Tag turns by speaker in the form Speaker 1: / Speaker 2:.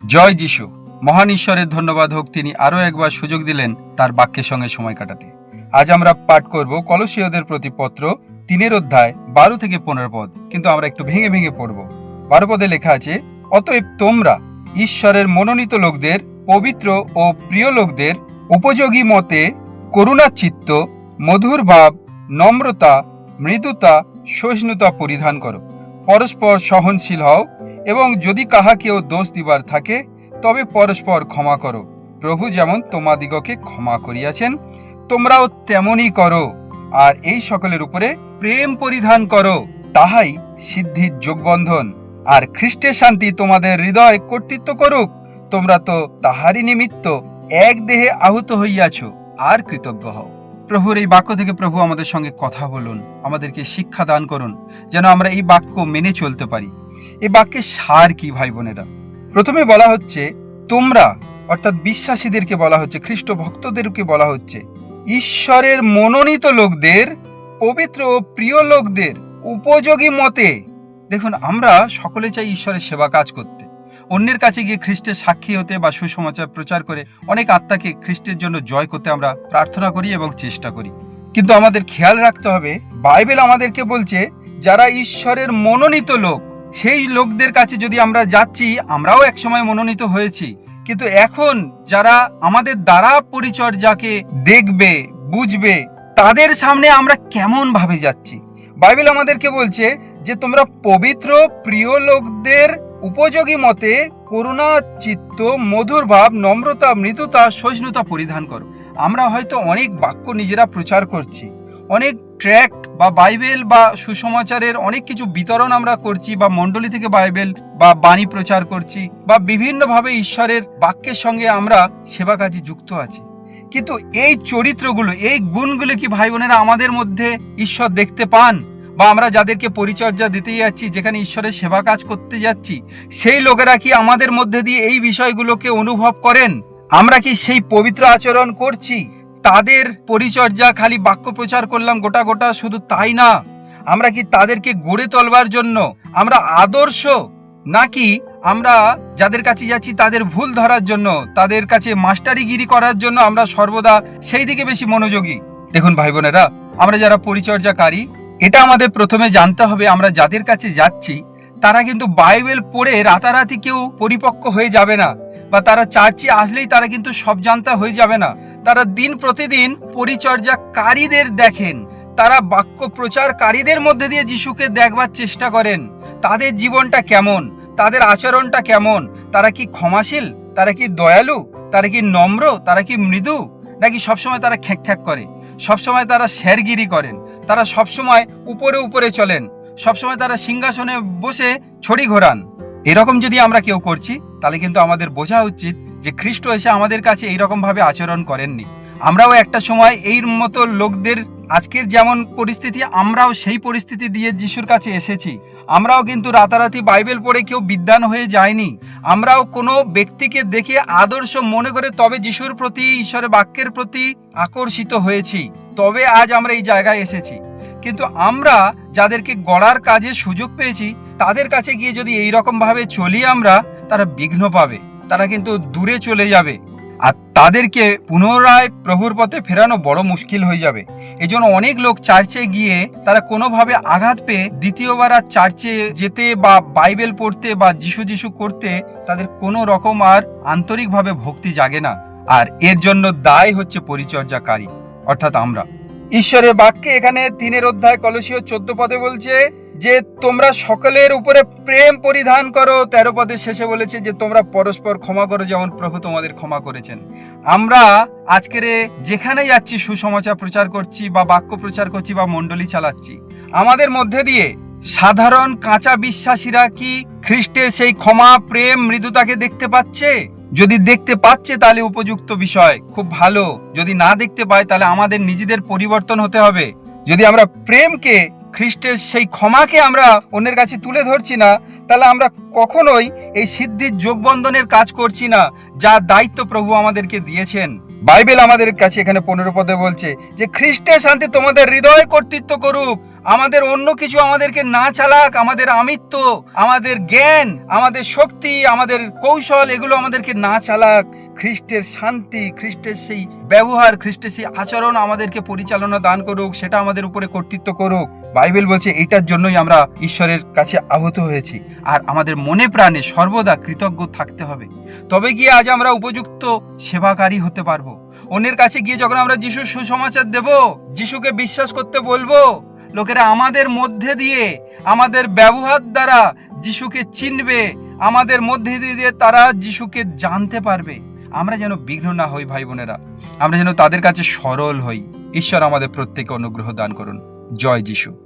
Speaker 1: জয় যিশু। মহান ঈশ্বরের ধন্যবাদ হোক, তিনি আরও একবার সুযোগ দিলেন তার বাক্যের সঙ্গে সময় কাটাতে। আজ আমরা পাঠ করব কলসীয়দের প্রতি পত্র 3 অধ্যায় 12 থেকে 15 পদ, কিন্তু আমরা একটু ভেঙে ভেঙে পড়ব। 12 পদে লেখা আছে, অতএব তোমরা ঈশ্বরের মনোনীত লোকদের, পবিত্র ও প্রিয় লোকদের উপযোগী মতে করুণাচিত্ত, মধুর ভাব, নম্রতা, মৃদুতা, সহিষ্ণুতা পরিধান করো। পরস্পর সহনশীল হও, এবং যদি কাহাকেও দোষ দিবার থাকে তবে পরস্পর ক্ষমা করো। প্রভু যেমন তোমাদিগকে ক্ষমা করিয়াছেন, তোমরাও তেমনই করো। আর এই সকলের উপরে প্রেম পরিধান করো, তাহাই সিদ্ধির যোগবন্ধন। আর খ্রিস্টের শান্তি তোমাদের হৃদয় কর্তৃত্ব করুক। তোমরা তো তাহারই নিমিত্ত এক দেহে আহুত হইয়াছ, আর কৃতজ্ঞ হও। প্রভুর এই বাক্য থেকে প্রভু আমাদের সঙ্গে কথা বলুন, আমাদেরকে শিক্ষা দান করুন, যেন আমরা এই বাক্য মেনে চলতে পারি। এই বাক্যের সার কি ভাই বোনেরা? প্রথমে বলা হচ্ছে তোমরা, অর্থাৎ বিশ্বাসীদেরকে বলা হচ্ছে, খ্রিস্ট ভক্তদেরকে বলা হচ্ছে, ঈশ্বরের মনোনীত লোকদের, পবিত্র ও প্রিয় লোকদের উপযোগী মতে। দেখুন, আমরা সকলে চাই ঈশ্বরের সেবা কাজ করতে, অন্যের কাছে গিয়ে খ্রিস্টের সাক্ষী হতে বা সুসমাচার প্রচার করে অনেক আত্মাকে খ্রিস্টের জন্য জয় করতে আমরা প্রার্থনা করি এবং চেষ্টা করি। কিন্তু আমাদের খেয়াল রাখতে হবে, বাইবেল আমাদেরকে বলছে যারা ঈশ্বরের মনোনীত লোক, সেই লোকদের কাছে যদি আমরা যাচ্ছি, আমরাও একসময় মনোনীত হয়েছি, কিন্তু এখন যারা আমাদের দ্বারা পরিচর্যাকে দেখবে, বুঝবে, তাদের সামনে আমরা কেমন ভাবে যাচ্ছি। বাইবেল আমাদেরকে বলছে যে তোমরা পবিত্র প্রিয় লোকদের উপযোগী মতে করুণা চিত্ত, মধুর ভাব, নম্রতা, মৃদুতা, সহিষ্ণুতা পরিধান করো। আমরা হয়তো অনেক বাক্য নিজেরা প্রচার করছি, অনেক ট্র্যাক্ট বা বাইবেল বা সুসমাচারের অনেক কিছু বিতরণ আমরা করছি, বা মণ্ডলী থেকে বাইবেল বা বাণী প্রচার করছি, বা বিভিন্নভাবে ঈশ্বরের বাক্যের সঙ্গে আমরা সেবা কাজে যুক্ত আছি। কিন্তু এই চরিত্রগুলো, এই গুণগুলো কি ভাই বোনেরা আমাদের মধ্যে ঈশ্বর দেখতে পান? বা আমরা যাদেরকে পরিচর্যা দিতে যাচ্ছি, যেখানে ঈশ্বরের সেবা কাজ করতে যাচ্ছি, সেই লোকেরা কি আমাদের মধ্যে দিয়ে এই বিষয়গুলোকে অনুভব করেন? আমরা কি সেই পবিত্র আচরণ করছি? তাদের পরিচর্যা খালি বাক্য প্রচার করলাম গোটা গোটা, শুধু তাই না, আমরা কি তাদেরকে গড়ে তোলবার জন্য আমরা আদর্শ, নাকি আমরা যাদের কাছে যাচ্ছি তাদের ভুল ধরার জন্য, তাদের কাছে মাস্টারিগিরি করার জন্য আমরা সর্বদা সেই দিকে বেশি মনোযোগী? দেখুন ভাই বোনেরা, আমরা যারা পরিচর্যাকারী, এটা আমাদের প্রথমে জানতে হবে, আমরা যাদের কাছে যাচ্ছি তারা কিন্তু বাইবেল পড়ে রাতারাতি কেউ পরিপক্ক হয়ে যাবে না, বা তারা চার্চে আসলেই তারা কিন্তু সব জানতা হয়ে যাবে না। তারা দিন প্রতিদিন পরিচর্যাকারীদের দেখেন, তারা বাক্য প্রচারকারীদের মধ্যে দিয়ে যিশুকে দেখবার চেষ্টা করেন। তাদের জীবনটা কেমন, তাদের আচরণটা কেমন, তারা কি ক্ষমাশীল, তারা কি দয়ালু, তারা কি নম্র, তারা কি মৃদু, নাকি সবসময় তারা খ্যাঁক খ্যাঁক করে, সবসময় তারা স্যারগিরি করেন, তারা সবসময় উপরে উপরে চলেন, সবসময় তারা সিংহাসনে বসে ছড়ি ঘোরান। এরকম যদি আমরা কেউ করছি, তাহলে কিন্তু আমাদের বোঝা উচিত যে খ্রিস্ট এসে আমাদের কাছে এইরকম ভাবে আচরণ করেননি। আমরাও একটা সময় এই মতো লোকদের, আজকের যেমন পরিস্থিতি, আমরাও সেই পরিস্থিতি দিয়ে যিশুর কাছে এসেছি। আমরাও কিন্তু রাতারাতি বাইবেল পড়ে কেউ বিদ্বান হয়ে যায়নি। আমরাও কোনো ব্যক্তিকে দেখে আদর্শ মনে করে তবে যিশুর প্রতি, ঈশ্বরের বাক্যের প্রতি আকর্ষিত হয়েছি, তবে আজ আমরা এই জায়গায় এসেছি। কিন্তু আমরা যাদেরকে গড়ার কাজে সুযোগ পেয়েছি, তাদের কাছে গিয়ে যদি এইরকম ভাবে চলি আমরা, তারা বিঘ্ন পাবে, তারা কিন্তু দূরে চলে যাবে, আর তাদেরকে পুনরায় প্রভুর পথে ফেরানো বড় মুশকিল হয়ে যাবে। এই জন্য অনেক লোক চার্চে গিয়ে তারা কোনোভাবে আঘাত পেয়ে দ্বিতীয়বার আর চার্চে যেতে বা বাইবেল পড়তে বা যিশু যিশু করতে তাদের কোনো রকম আর আন্তরিকভাবে ভক্তি জাগে না। আর এর জন্য দায় হচ্ছে পরিচর্যাকারী, অর্থাৎ আমরা। ঈশ্বরের বাক্যে এখানে 3 অধ্যায় কলসীয় 14 পদে বলছে যে তোমরা সকলের উপরে প্রেম পরিধান করো। 13 পদের শেষে বলেছে যে তোমরা পরস্পর ক্ষমা করো, যেমন প্রভু তোমাদের ক্ষমা করেছেন। আমরা আজকের যেখানে যাচ্ছি, সুসমাচার প্রচার করছি বা বাক্য প্রচার করছি বা মণ্ডলী চালাচ্ছি, আমাদের মধ্যে দিয়ে সাধারণ কাঁচা বিশ্বাসীরা কি খ্রিস্টের সেই ক্ষমা, প্রেম, মৃদুতাকে দেখতে পাচ্ছে? যদি দেখতে পাচ্ছে তাহলে উপযুক্ত বিষয়, খুব ভালো। যদি না দেখতে পায় তাহলে আমাদের নিজেদের পরিবর্তন হতে হবে। যদি আমরা প্রেমকে, খ্রিস্টের সেই ক্ষমাকে আমরা অন্যের কাছে তুলে ধরছি না, তাহলে আমরা কখনোই এই সিদ্ধির যোগবন্ধনের কাজ করছি না, যা দায়িত্ব প্রভু আমাদেরকে দিয়েছেন। বাইবেল আমাদের কাছে এখানে 15 পদে বলছে যে খ্রিস্টের শান্তি তোমাদের হৃদয় কর্তৃত্ব করুক। আমাদের অন্য কিছু আমাদেরকে না চালাক, আমাদের আমিত্ব, আমাদের জ্ঞান, আমাদের শক্তি, আমাদের কৌশল, এগুলো আমাদেরকে না চালাক। খ্রিস্টের শান্তি, খ্রিস্টের সেই ব্যবহার, খ্রিস্টের সেই আচরণ আমাদেরকে পরিচালনা দান করুক, সেটা আমাদের উপরে কর্তৃত্ব করুক। বাইবেল বলছে এইটার জন্যই আমরা ঈশ্বরের কাছে আহত হয়েছি। আর আমাদের মনে প্রাণে সর্বদা কৃতজ্ঞ থাকতে হবে। তবে গিয়ে আজ আমরা উপযুক্ত সেবাকারী হতে পারবো। অন্যের কাছে গিয়ে যখন আমরা যিশুর সুসমাচার দেব, যিশুকে বিশ্বাস করতে বলবো, লোকেরা আমাদের মধ্যে দিয়ে, আমাদের ব্যবহার দ্বারা যিশুকে চিনবে, আমাদের মধ্যে দিয়ে তারা যিশুকে জানতে পারবে। আমরা যেন বিঘ্ন না হই ভাই বোনেরা, আমরা যেন তাদের কাছে সরল হই। ঈশ্বর আমাদের প্রত্যেকে অনুগ্রহ দান করুন। জয় যিশু।